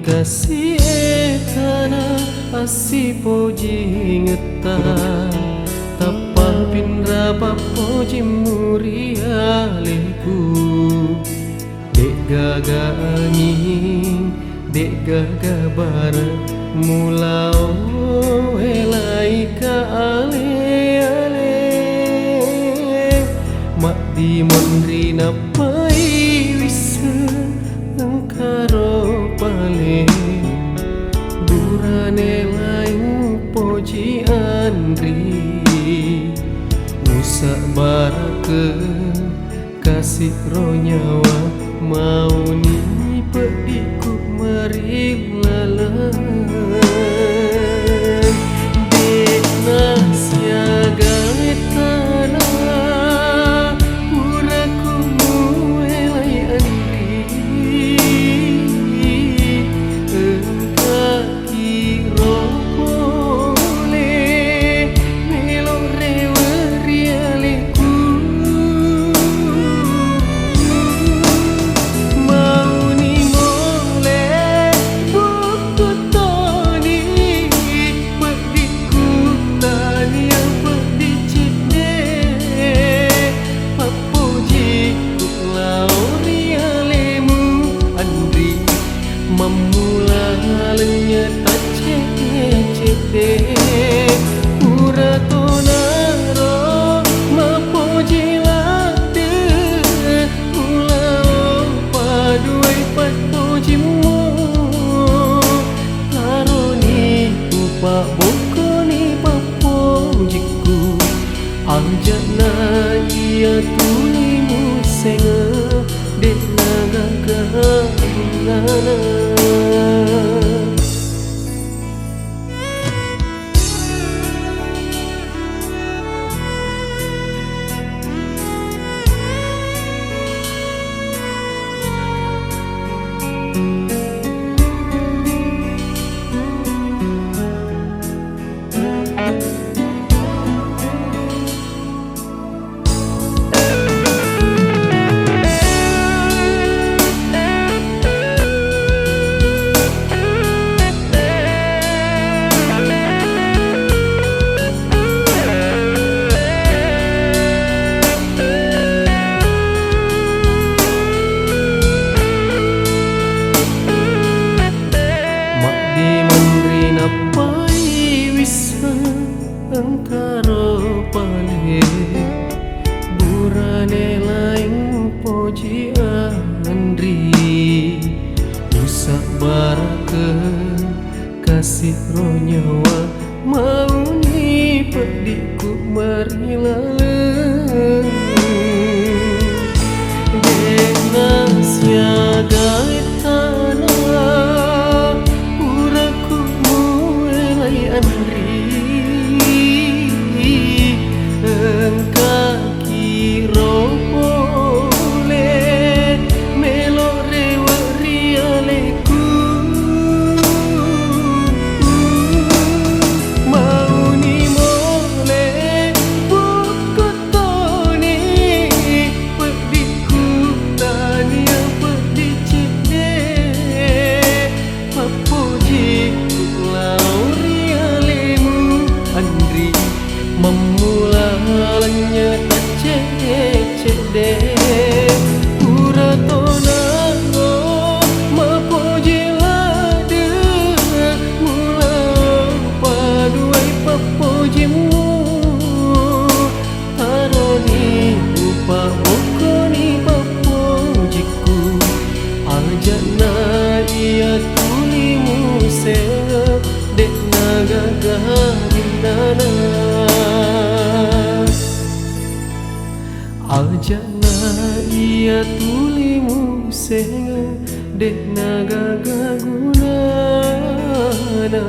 kasih tanah asipo jingeta tapapin rapapo jimuria leku dek gaga angin dek gaga barat mulao elai ka ale ale mak di mondri napai wisa engkaro pale burane lain poji andri usak barake kasih roh nyawa mau ni pediku mari lalang dek nasiaga tanah puraku mulai andri engkak kiro boleh melo rewari aleku mau ni boleh buku toni pediku tania pedi cide papuji lauri alemu andri memulanya tak cede pura tonaro mapuji lade ulau paduai papujimu taroni upa bokoni papujiku anjana ia tulimu senga dek nagaga nana engkaro pale burane lain poji andri usak barake kasih roh nyawa mau ni pediku mari laleng dek nasiaga tanah puraku mulai andri engkak kiro boleh melo rewari aleku mau ni boleh buku toni pediku tania pedi cide papuji lauri alemu andri memulanya tak cede pura tonano mapuji lade mulau paduai papujimu taroni upa bokoni papujiku ajana ia tulimu senga dek nagaga nana ajana ia tulimu senga dek nagaga gunana